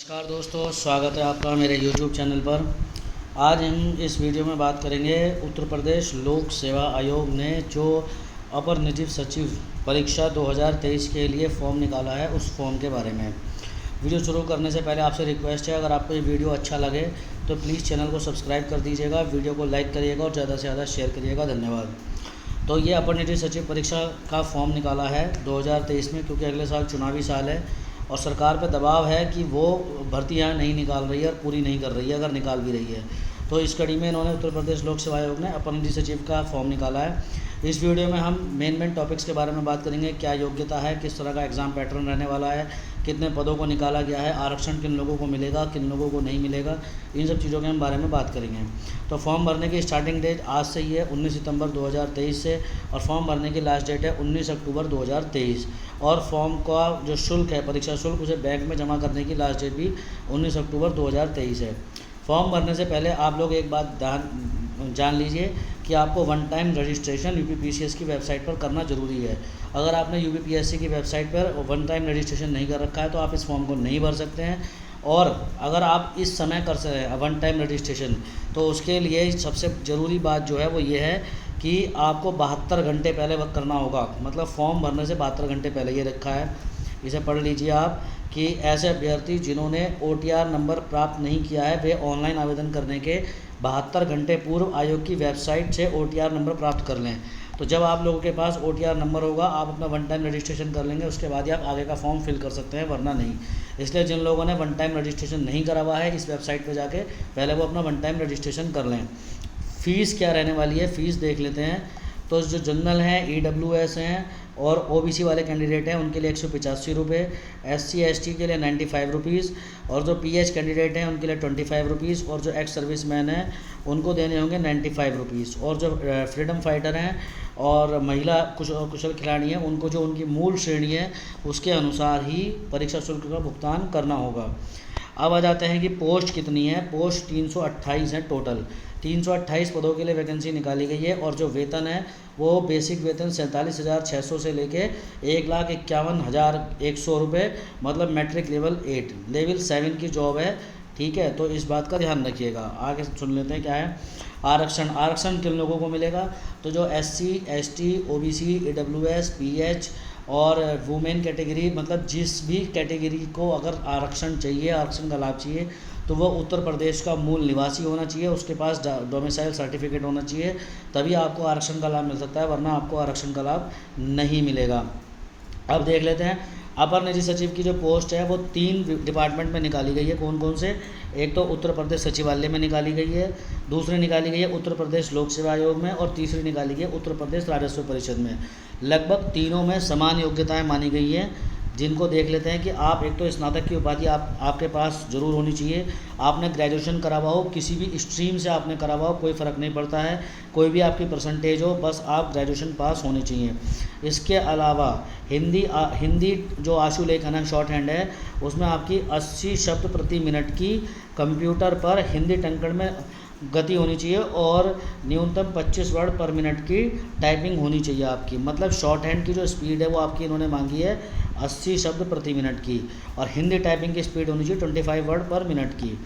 नमस्कार दोस्तों, स्वागत है आपका मेरे YouTube चैनल पर। आज हम इस वीडियो में बात करेंगे उत्तर प्रदेश लोक सेवा आयोग ने जो अपर निजी सचिव परीक्षा 2023 के लिए फॉर्म निकाला है उस फॉर्म के बारे में। वीडियो शुरू करने से पहले आपसे रिक्वेस्ट है, अगर आपको ये वीडियो अच्छा लगे तो प्लीज़ चैनल को सब्सक्राइब कर दीजिएगा, वीडियो को लाइक करिएगा और ज़्यादा से ज़्यादा शेयर करिएगा। धन्यवाद। तो ये अपर निजी सचिव परीक्षा का फॉर्म निकाला है 2023 में, क्योंकि अगले साल चुनावी साल है और सरकार पे दबाव है कि वो भर्तियाँ नहीं निकाल रही है और पूरी नहीं कर रही है, अगर निकाल भी रही है। तो इस कड़ी में इन्होंने उत्तर प्रदेश लोक सेवा आयोग ने अपर निजी सचिव का फॉर्म निकाला है। इस वीडियो में हम मेन टॉपिक्स के बारे में बात करेंगे। क्या योग्यता है, किस तरह का एग्ज़ाम पैटर्न रहने वाला है, कितने पदों को निकाला गया है, आरक्षण किन लोगों को मिलेगा, किन लोगों को नहीं मिलेगा, इन सब चीज़ों के हम बारे में बात करेंगे। तो फॉर्म भरने की स्टार्टिंग डेट आज से ही है 19 सितंबर 2023 से, और फॉर्म भरने की लास्ट डेट है 19 अक्टूबर 2023। और फॉर्म का जो शुल्क है, परीक्षा शुल्क, उसे बैंक में जमा करने की लास्ट डेट भी 19 अक्टूबर 2023 है। फॉर्म भरने से पहले आप लोग एक बात जान लीजिए कि आपको वन टाइम रजिस्ट्रेशन यूपीपीसीएस की वेबसाइट पर करना ज़रूरी है। अगर आपने यूपीपीएससी की वेबसाइट पर वन टाइम रजिस्ट्रेशन नहीं कर रखा है तो आप इस फॉर्म को नहीं भर सकते हैं। और अगर आप इस समय कर सकते हैं वन टाइम रजिस्ट्रेशन, तो उसके लिए सबसे ज़रूरी बात जो है वो ये है कि आपको 72 घंटे पहले वक्त करना होगा। मतलब फॉर्म भरने से 72 घंटे पहले ये रखा है, इसे पढ़ लीजिए आप, कि ऐसे अभ्यर्थी जिन्होंने OTR नंबर प्राप्त नहीं किया है वे ऑनलाइन आवेदन करने के 72 घंटे पूर्व आयोग की वेबसाइट से OTR नंबर प्राप्त कर लें। तो जब आप लोगों के पास OTR नंबर होगा, आप अपना वन टाइम रजिस्ट्रेशन कर लेंगे, उसके बाद ही आप आगे का फॉर्म फिल कर सकते हैं, वरना नहीं। इसलिए जिन लोगों ने वन टाइम रजिस्ट्रेशन नहीं करा हुआ है, इस वेबसाइट पर जाके पहले वो अपना वन टाइम रजिस्ट्रेशन कर लें। फ़ीस क्या रहने वाली है, फ़ीस देख लेते हैं। तो जो जनरल हैं, EWS हैं और OBC वाले कैंडिडेट हैं, उनके लिए 185 रुपये, SC ST के लिए 95 रुपीज़, और जो PH कैंडिडेट हैं उनके लिए 25 रुपीज़, और जो एक्स सर्विस मैन हैं उनको देने होंगे 95 रुपीज़, और जो फ्रीडम फाइटर हैं और महिला कुशल खिलाड़ी हैं उनको जो उनकी मूल श्रेणी है उसके अनुसार ही परीक्षा शुल्क का भुगतान करना होगा। अब आ जाते हैं कि पोस्ट कितनी है। पोस्ट 328 है टोटल। 328 पदों के लिए वैकेंसी निकाली गई है, और जो वेतन है वो बेसिक वेतन 47,600 से लेके 1,51,100 रुपये, मतलब मैट्रिक लेवल 8 लेवल 7 की जॉब है। ठीक है, तो इस बात का ध्यान रखिएगा। आगे सुन लेते हैं क्या है। आरक्षण किन लोगों को मिलेगा। तो जो SC ST OBC EWS PH और वुमेन कैटेगरी, मतलब जिस भी कैटेगरी को अगर आरक्षण चाहिए, आरक्षण का लाभ चाहिए, तो वो उत्तर प्रदेश का मूल निवासी होना चाहिए, उसके पास डोमिसाइल सर्टिफिकेट होना चाहिए, तभी आपको आरक्षण का लाभ मिल सकता है, वरना आपको आरक्षण का लाभ नहीं मिलेगा। अब देख लेते हैं अपर निजी सचिव की जो पोस्ट है वो 3 डिपार्टमेंट में निकाली गई है। कौन कौन से। एक तो उत्तर प्रदेश सचिवालय में निकाली गई है, दूसरी निकाली गई है उत्तर प्रदेश लोक सेवा आयोग में, और तीसरी निकाली गई है उत्तर प्रदेश राजस्व परिषद में। लगभग तीनों में समान योग्यताएं मानी गई हैं, जिनको देख लेते हैं कि आप एक तो स्नातक की उपाधि आपके पास ज़रूर होनी चाहिए। आपने ग्रेजुएशन करा हुआ हो, किसी भी स्ट्रीम से आपने करा हुआ हो, कोई फ़र्क नहीं पड़ता है, कोई भी आपकी परसेंटेज हो, बस आप ग्रेजुएशन पास होनी चाहिए। इसके अलावा हिंदी जो आशुलेखन है, शॉर्ट हैंड है, उसमें आपकी 80 शब्द प्रति मिनट की कंप्यूटर पर हिंदी टंकण में गति होनी चाहिए, और न्यूनतम 25 वर्ड पर मिनट की टाइपिंग होनी चाहिए आपकी। मतलब शॉर्ट हैंड की जो स्पीड है वो आपकी इन्होंने मांगी है 80 शब्द प्रति मिनट की, और हिंदी टाइपिंग की स्पीड होनी चाहिए 25 वर्ड पर मिनट की।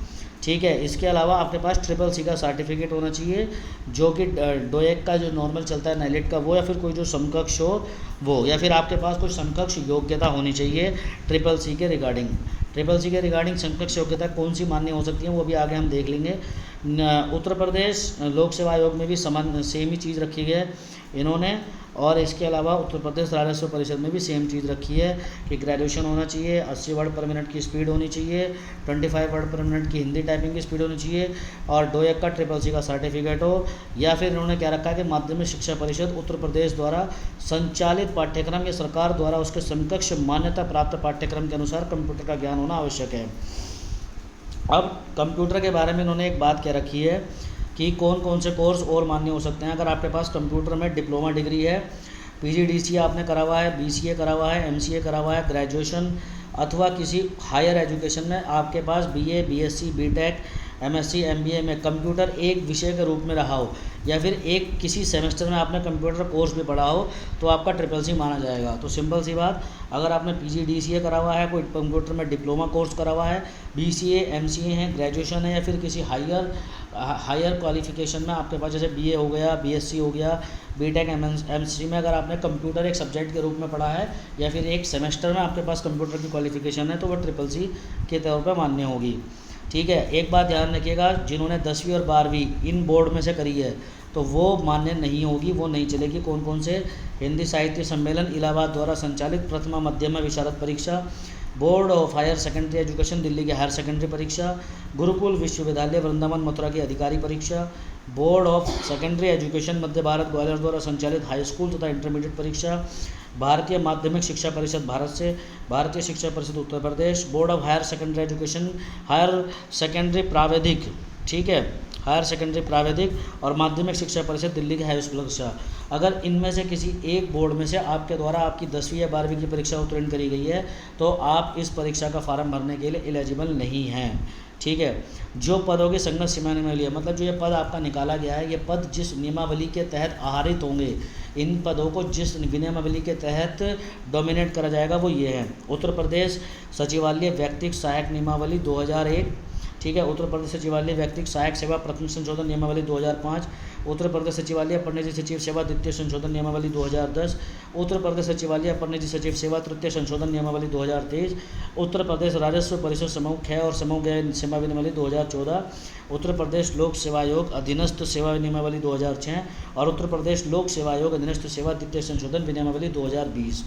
ठीक है, इसके अलावा आपके पास CCC का सर्टिफिकेट होना चाहिए, जो कि डोएक का जो नॉर्मल चलता है नाइलेट का वो, या फिर कोई जो समकक्ष हो वो, या फिर आपके पास कुछ समकक्ष योग्यता होनी चाहिए CCC के रिगार्डिंग। CCC के रिगार्डिंग समकक्ष योग्यता कौन सी मान्य हो सकती है वो भी आगे हम देख लेंगे। उत्तर प्रदेश लोक सेवा आयोग में भी सेम ही चीज़ रखी है इन्होंने, और इसके अलावा उत्तर प्रदेश राजस्व परिषद में भी सेम चीज़ रखी है कि ग्रेजुएशन होना चाहिए, 80 वर्ड पर मिनट की स्पीड होनी चाहिए, 25 वर्ड पर मिनट की हिंदी टाइपिंग की स्पीड होनी चाहिए, और डोएक का CCC का सर्टिफिकेट हो, या फिर इन्होंने क्या रखा है कि माध्यमिक शिक्षा परिषद उत्तर प्रदेश द्वारा संचालित पाठ्यक्रम या सरकार द्वारा उसके समकक्ष मान्यता प्राप्त पाठ्यक्रम के अनुसार कंप्यूटर का ज्ञान होना आवश्यक है। अब कंप्यूटर के बारे में इन्होंने एक बात क्या रखी है कि कौन कौन से कोर्स और मान्य हो सकते हैं। अगर आपके पास कंप्यूटर में डिप्लोमा डिग्री है, PGDCA आपने करा हुआ है, BCA करा हुआ है, MCA करा हुआ है, ग्रेजुएशन अथवा किसी हायर एजुकेशन में आपके पास BA BSc BTech MSc MBA में कंप्यूटर एक विषय के रूप में रहा हो, या फिर एक किसी सेमेस्टर में आपने कंप्यूटर कोर्स भी पढ़ा हो, तो आपका CCC माना जाएगा। तो सिंपल सी बात, अगर आपने PG DCA करा हुआ है, कोई कंप्यूटर में डिप्लोमा कोर्स करा हुआ है, BCA MCA है, ग्रेजुएशन है, या फिर किसी हायर क्वालिफिकेशन में आपके पास जैसे BA हो गया, BSc हो गया, BTech MSc में अगर आपने कंप्यूटर एक सब्जेक्ट के रूप में पढ़ा है, या फिर एक सेमेस्टर में आपके पास कंप्यूटर की क्वालिफिकेशन है, तो वो CCC के तौर पर मान्य होगी। ठीक है, एक बात ध्यान रखिएगा, जिन्होंने 10वीं और 12वीं इन बोर्ड में से करी है तो वो मान्य नहीं होगी, वो नहीं चलेगी। कौन कौन से? हिंदी साहित्य सम्मेलन इलाहाबाद द्वारा संचालित प्रथमा मध्यमा विशारद परीक्षा, board of higher secondary education Delhi की हायर सेकेंडरी परीक्षा, गुरुकुल विश्वविद्यालय वृंदावन मथुरा की अधिकारी परीक्षा, बोर्ड ऑफ सेकेंडरी एजुकेशन मध्य भारत ग्वालियर द्वारा संचालित हाई स्कूल तथा इंटरमीडिएट परीक्षा, भारतीय माध्यमिक शिक्षा परिषद भारत से, भारतीय शिक्षा परिषद Uttar Pradesh, board of higher secondary education, higher secondary प्रावैधिक, ठीक है, हायर सेकेंडरी प्रावैधिक और माध्यमिक शिक्षा परिषद दिल्ली की हाई स्कूल परीक्षा। अगर इनमें से किसी एक बोर्ड में से आपके द्वारा आपकी 10वीं या 12वीं की परीक्षा उत्तीर्ण करी गई है, तो आप इस परीक्षा का फॉर्म भरने के लिए एलिजिबल नहीं हैं। ठीक है, जो पदों की संगत सीमा निम्नलिखित है, मतलब जो ये पद आपका निकाला गया है, ये पद जिस नियमावली के तहत आहरित होंगे, इन पदों को जिस नियमावली के तहत डोमिनेट करा जाएगा वो ये है। उत्तर प्रदेश सचिवालय व्यक्तिगत सहायक नियमावली 2001, ठीक है, उत्तर प्रदेश सचिवालय व्यक्तिगत सहायक सेवा प्रथम संशोधन नियमावली 2005, उत्तर प्रदेश सचिवालय अपर निजी सचिव सेवा द्वितीय संशोधन नियमावली 2010, उत्तर प्रदेश सचिवालय अपर निजी सचिव सेवा तृतीय संशोधन नियमावली 2023, उत्तर प्रदेश राजस्व परिषद समूह ख और समूह ग सेवा नियमावली 2014, उत्तर प्रदेश लोक सेवा आयोग अधीनस्थ सेवा नियमावली 2006 और उत्तर प्रदेश लोक सेवा आयोग अधीनस्थ सेवा द्वितीय संशोधन नियमावली 2020।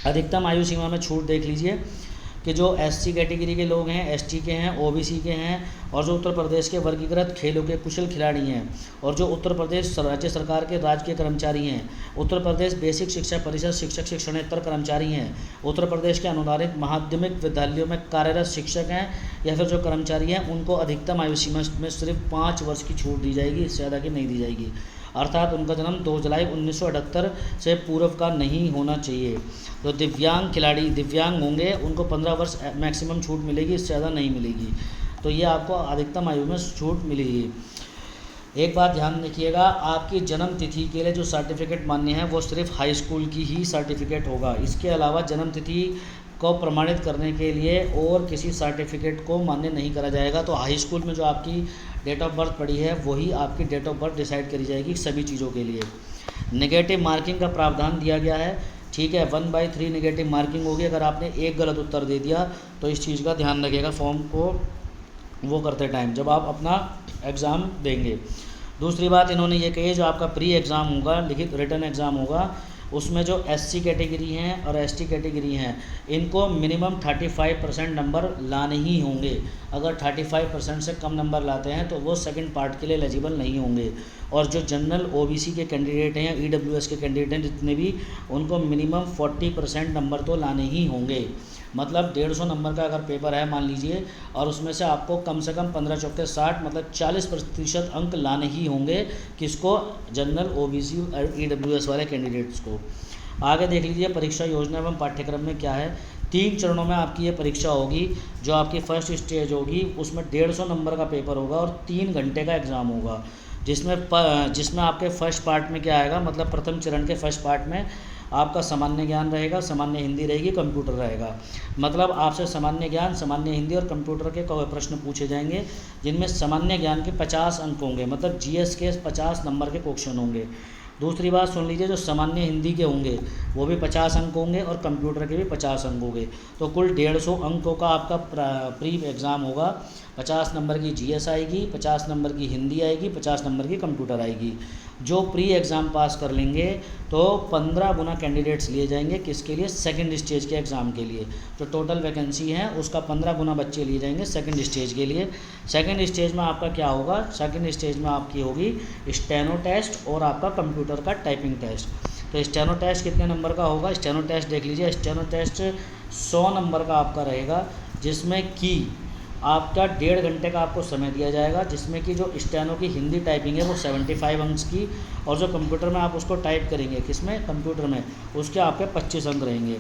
अधिकतम आयु सीमा में छूट देख लीजिए कि जो SC कैटेगरी के लोग हैं, ST के हैं, OBC के हैं, और जो उत्तर प्रदेश के वर्गीकृत खेलों के कुशल खिलाड़ी हैं, और जो उत्तर प्रदेश राज्य सरकार के राजकीय कर्मचारी हैं, उत्तर प्रदेश बेसिक शिक्षा परिषद शिक्षक शिक्षणेतर कर्मचारी हैं, उत्तर प्रदेश के अनुदानित माध्यमिक विद्यालयों में कार्यरत शिक्षक हैं या फिर जो कर्मचारी हैं, उनको अधिकतम आयु सीमा में सिर्फ 5 वर्ष की छूट दी जाएगी, इससे ज़्यादा की नहीं दी जाएगी। अर्थात उनका जन्म 2 जुलाई 1978 से पूर्व का नहीं होना चाहिए। तो दिव्यांग खिलाड़ी दिव्यांग होंगे, उनको 15 वर्ष मैक्सिमम छूट मिलेगी, इससे ज़्यादा नहीं मिलेगी। तो ये आपको अधिकतम आयु में छूट मिलेगी। एक बात ध्यान रखिएगा, आपकी जन्म तिथि के लिए जो सर्टिफिकेट मान्य है वो सिर्फ हाई स्कूल की ही सर्टिफिकेट होगा। इसके अलावा जन्म तिथि को प्रमाणित करने के लिए और किसी सर्टिफिकेट को मान्य नहीं करा जाएगा। तो हाई स्कूल में जो आपकी डेट ऑफ बर्थ पड़ी है वही आपकी डेट ऑफ बर्थ डिसाइड करी जाएगी सभी चीज़ों के लिए। नेगेटिव मार्किंग का प्रावधान दिया गया है, ठीक है, 1/3 नेगेटिव मार्किंग होगी अगर आपने एक गलत उत्तर दे दिया। तो इस चीज़ का ध्यान रखिएगा फॉर्म को वो करते टाइम जब आप अपना एग्ज़ाम देंगे। दूसरी बात इन्होंने ये कही है, जो आपका प्री एग्ज़ाम होगा, लिखित रिटर्न एग्ज़ाम होगा, उसमें जो SC कैटेगरी हैं और ST कैटेगरी हैं, इनको मिनिमम 35% नंबर लाने ही होंगे। अगर 35% से कम नंबर लाते हैं तो वो सेकंड पार्ट के लिए एलिजिबल नहीं होंगे। और जो जनरल OBC के कैंडिडेट हैं या EWS के कैंडिडेट हैं जितने भी, उनको मिनिमम 40% नंबर तो लाने ही होंगे। मतलब 150 नंबर का अगर पेपर है मान लीजिए, और उसमें से आपको कम से कम 15 चौके 60 मतलब 40% अंक लाने ही होंगे। किसको? जनरल OBC और EWS वाले कैंडिडेट्स को। आगे देख लीजिए परीक्षा योजना एवं पाठ्यक्रम में क्या है। 3 चरणों में आपकी ये परीक्षा होगी। जो आपकी फर्स्ट स्टेज होगी उसमें 150 नंबर का पेपर होगा और 3 घंटे का एग्ज़ाम होगा, जिसमें आपके फर्स्ट पार्ट में क्या आएगा, मतलब प्रथम चरण के फर्स्ट पार्ट में आपका सामान्य ज्ञान रहेगा, सामान्य हिंदी रहेगी, कंप्यूटर रहेगा। मतलब आपसे सामान्य ज्ञान, सामान्य हिंदी और कंप्यूटर के प्रश्न पूछे जाएंगे, जिनमें सामान्य ज्ञान के 50 अंक होंगे, मतलब GS के 50 नंबर के क्वेश्चन होंगे। दूसरी बात सुन लीजिए, जो सामान्य हिंदी के होंगे वो भी 50 अंक होंगे और कंप्यूटर के भी 50 अंक होंगे। तो कुल 150 अंकों का आपका प्री एग्ज़ाम होगा। 50 नंबर की GS आएगी, 50 नंबर की हिंदी आएगी, 50 नंबर की कंप्यूटर आएगी। जो प्री एग्ज़ाम पास कर लेंगे तो 15 गुना कैंडिडेट्स लिए जाएंगे। किसके लिए? सेकंड स्टेज के एग्ज़ाम के लिए। जो टोटल वैकेंसी है उसका 15 गुना बच्चे लिए जाएंगे सेकंड स्टेज के लिए। सेकंड स्टेज में आपका क्या होगा? सेकंड स्टेज में आपकी होगी स्टेनो टेस्ट और आपका कंप्यूटर का टाइपिंग टेस्ट। तो स्टेनो टेस्ट कितने नंबर का होगा? स्टेनो टेस्ट देख लीजिए, स्टेनो टेस्ट 100 नंबर का आपका रहेगा, जिसमें कि आपका 1.5 घंटे का आपको समय दिया जाएगा, जिसमें कि जो स्टेनो की हिंदी टाइपिंग है वो 75 अंक की, और जो कंप्यूटर में आप उसको टाइप करेंगे, किसमें? कंप्यूटर में, उसके आपके 25 अंक रहेंगे।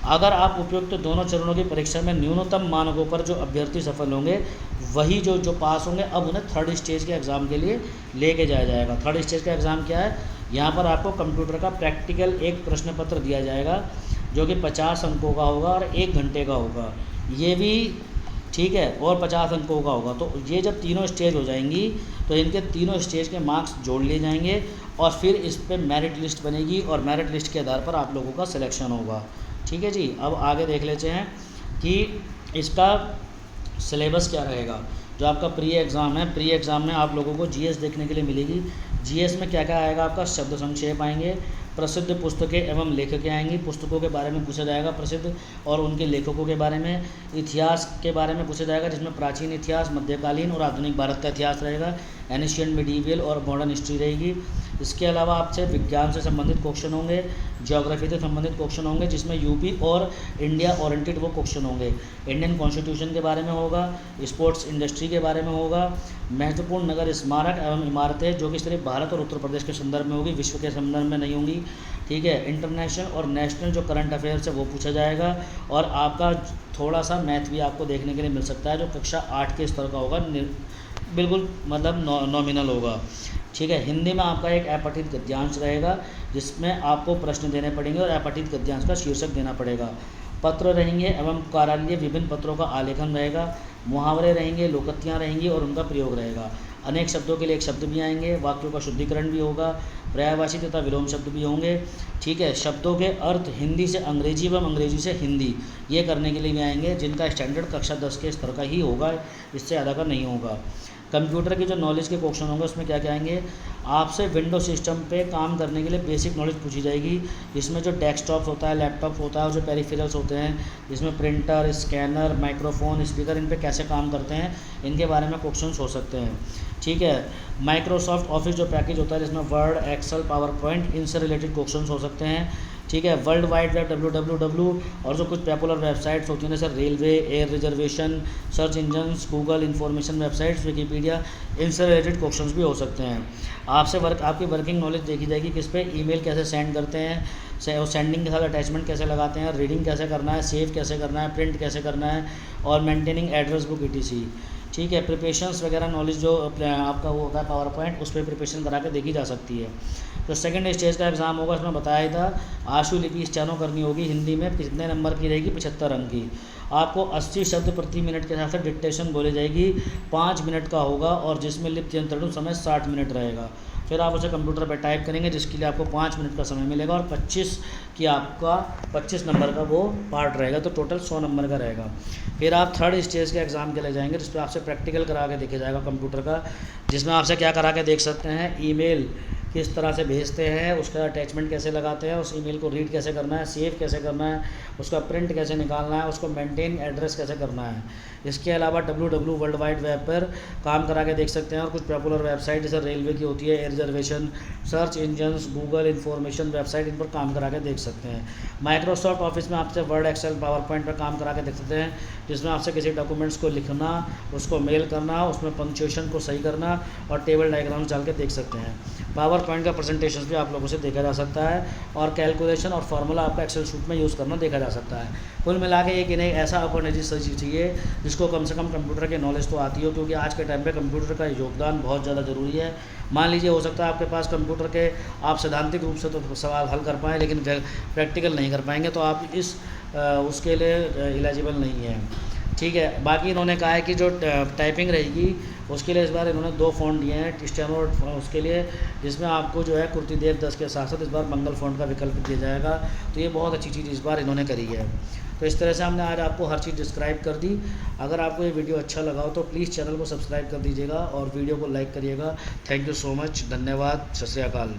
अगर आप उपयुक्त दोनों चरणों की परीक्षा में न्यूनतम मानकों पर जो अभ्यर्थी सफल होंगे वही जो पास होंगे, अब उन्हें थर्ड स्टेज के एग्ज़ाम के लिए लेके जाया जाएगा। थर्ड स्टेज का एग्ज़ाम क्या है? यहाँ पर आपको कंप्यूटर का प्रैक्टिकल एक प्रश्न पत्र दिया जाएगा जो कि 50 अंकों का होगा और 1 घंटे का होगा, ये भी ठीक है, और 50 अंकों का होगा। तो ये जब तीनों स्टेज हो जाएंगी तो इनके तीनों स्टेज के मार्क्स जोड़ लिए जाएंगे और फिर इस पर मेरिट लिस्ट बनेगी और मेरिट लिस्ट के आधार पर आप लोगों का सिलेक्शन होगा। ठीक है जी। अब आगे देख लेते हैं कि इसका सिलेबस क्या रहेगा। जो आपका प्री एग्ज़ाम है, प्री एग्ज़ाम में आप लोगों को जीएस देखने के लिए मिलेगी। जीएस में क्या क्या आएगा? आपका शब्द संक्षेप आएंगे, प्रसिद्ध पुस्तकें एवं लेखकें आएंगी, पुस्तकों के बारे में पूछा जाएगा प्रसिद्ध और उनके लेखकों के बारे में। इतिहास के बारे में पूछा जाएगा जिसमें प्राचीन इतिहास, मध्यकालीन और आधुनिक भारत का इतिहास रहेगा, एनिशियंट, मिडीवियल और मॉडर्न हिस्ट्री रहेगी। इसके अलावा आपसे विज्ञान से संबंधित क्वेश्चन होंगे, ज्योग्राफी से संबंधित क्वेश्चन होंगे जिसमें यूपी और इंडिया ओरिएंटेड वो क्वेश्चन होंगे। इंडियन कॉन्स्टिट्यूशन के बारे में होगा, स्पोर्ट्स इंडस्ट्री के बारे में होगा, महत्वपूर्ण नगर स्मारक एवं इमारतें जो कि सिर्फ भारत और उत्तर प्रदेश के संदर्भ में होगी, विश्व के संदर्भ में नहीं होंगी। ठीक है। इंटरनेशनल और नेशनल जो करंट अफेयर्स है वो पूछा जाएगा और आपका थोड़ा सा मैथ भी आपको देखने के लिए मिल सकता है जो कक्षा 8 के स्तर का होगा, बिल्कुल मतलब नॉमिनल होगा। ठीक है। हिंदी में आपका एक अपठित गद्यांश रहेगा जिसमें आपको प्रश्न देने पड़ेंगे और अपठित गद्यांश का शीर्षक देना पड़ेगा। पत्र रहेंगे एवं कार्यालय विभिन्न पत्रों का आलेखन रहेगा, मुहावरे रहेंगे, लोकोक्तियाँ रहेंगी और उनका प्रयोग रहेगा। अनेक शब्दों के लिए एक शब्द भी आएंगे, वाक्यों का शुद्धिकरण भी होगा, पर्यायवाची तथा विलोम शब्द भी होंगे। ठीक है। शब्दों के अर्थ हिंदी से अंग्रेजी एवं अंग्रेजी से हिंदी ये करने के लिए भी आएंगे जिनका स्टैंडर्ड कक्षा 10 के स्तर का ही होगा, इससे ज़्यादा का नहीं होगा। कंप्यूटर की जो नॉलेज के क्वेश्चन होंगे उसमें क्या क्या आएंगे? आपसे विंडो सिस्टम पे काम करने के लिए बेसिक नॉलेज पूछी जाएगी, जिसमें जो डेस्कटॉप होता है, लैपटॉप होता है और जो पेरिफेरल्स होते हैं जिसमें प्रिंटर, स्कैनर, माइक्रोफोन, स्पीकर, इन पे कैसे काम करते हैं इनके बारे में क्वेश्चंस हो सकते हैं। ठीक है। माइक्रोसॉफ्ट ऑफिस जो पैकेज होता है जिसमें वर्ड, एक्सेल, पावर पॉइंट, इनसे रिलेटेड क्वेश्चंस हो सकते हैं। ठीक है। वर्ल्ड वाइड वेब www और जो कुछ पॉपुलर वेबसाइट्स होती हैं जैसे railway, air reservation, search engines, Google, information websites, Wikipedia, इनसे रिलेटेड क्वेश्चंस भी हो सकते हैं। आपकी वर्किंग नॉलेज देखी जाएगी किस पे, ईमेल कैसे सेंड करते हैं, सेंडिंग के साथ अटैचमेंट कैसे लगाते हैं, रीडिंग कैसे करना है, सेव कैसे करना है, प्रिंट कैसे करना है और मेंटेनिंग एड्रेस बुक ETC। ठीक है। प्रिपरेशंस वगैरह नॉलेज जो आपका वो होता है पावर पॉइंट, उस पर प्रिपरेशन करा के देखी जा सकती है। तो सेकंड स्टेज का एग्ज़ाम होगा, इसमें बताया ही था, आशु लिपि स्टेनो करनी होगी, हिंदी में कितने नंबर की रहेगी? 75 अंक की। आपको 80 शब्द प्रति मिनट के हिसाब से डिक्टेशन बोली जाएगी, 5 मिनट का होगा और जिसमें लिप्त यंत्रणु समय 60 मिनट रहेगा। फिर आप उसे कंप्यूटर पर टाइप करेंगे जिसके लिए आपको 5 मिनट का समय मिलेगा और 25 नंबर का वो पार्ट रहेगा, तो टोटल 100 नंबर का रहेगा। फिर आप थर्ड स्टेज के एग्ज़ाम के लिए जाएंगे जिस पर आपसे प्रैक्टिकल करा के देखा जाएगा कंप्यूटर का, जिसमें आपसे क्या करा के देख सकते हैं, ईमेल किस तरह से भेजते हैं, उसका अटैचमेंट कैसे लगाते हैं, उस ईमेल को रीड कैसे करना है, सेव कैसे करना है, उसका प्रिंट कैसे निकालना है, उसको मेंटेन एड्रेस कैसे करना है। इसके अलावा www वर्ल्ड वाइड वेब पर काम करा के देख सकते हैं और कुछ पॉपुलर वेबसाइट जैसे रेलवे की होती है, air reservation, search engines, Google, information website, इन पर काम करा के देख सकते हैं। माइक्रोसॉफ्ट ऑफिस में आपसे वर्ड, एक्सेल, पावर पॉइंट पर काम करा के देख सकते हैं जिसमें आपसे किसी डॉक्यूमेंट्स को लिखना, उसको मेल करना, उसमें पंक्चुएशन को सही करना और टेबल डायग्राम डाल के देख सकते हैं। पावर पॉइंट का प्रेजेंटेशन भी आप लोगों से देखा जा सकता है और कैलकुलेशन और फार्मूला आपका एक्सेल शीट में यूज़ करना देखा जा सकता है। कुल मिला के एक इन्हें ऐसा अपॉर्चुनिटी चाहिए जिसको कम से कम कंप्यूटर की नॉलेज तो आती हो, क्योंकि आज के टाइम पे कंप्यूटर का योगदान बहुत ज़्यादा ज़रूरी है। मान लीजिए हो सकता है आपके पास कंप्यूटर के आप सैद्धांतिक रूप से तो सवाल हल कर पाएँ लेकिन प्रैक्टिकल नहीं कर पाएंगे, तो आप उसके लिए एलिजिबल नहीं है। ठीक है। बाकी इन्होंने कहा है कि जो टाइपिंग रहेगी उसके लिए इस बार इन्होंने 2 फ़ॉन्ट दिए हैं स्टेनो उसके लिए, जिसमें आपको जो है कुर्तीदेव 10 के साथ साथ इस बार मंगल फ़ॉन्ट का विकल्प दिया जाएगा। तो ये बहुत अच्छी चीज़ इस बार इन्होंने करी है। तो इस तरह से हमने आज आपको हर चीज़ डिस्क्राइब कर दी। अगर आपको ये वीडियो अच्छा लगा हो तो प्लीज़ चैनल को सब्सक्राइब कर दीजिएगा और वीडियो को लाइक करिएगा। Thank you so much. धन्यवाद। सत श्री अकाल।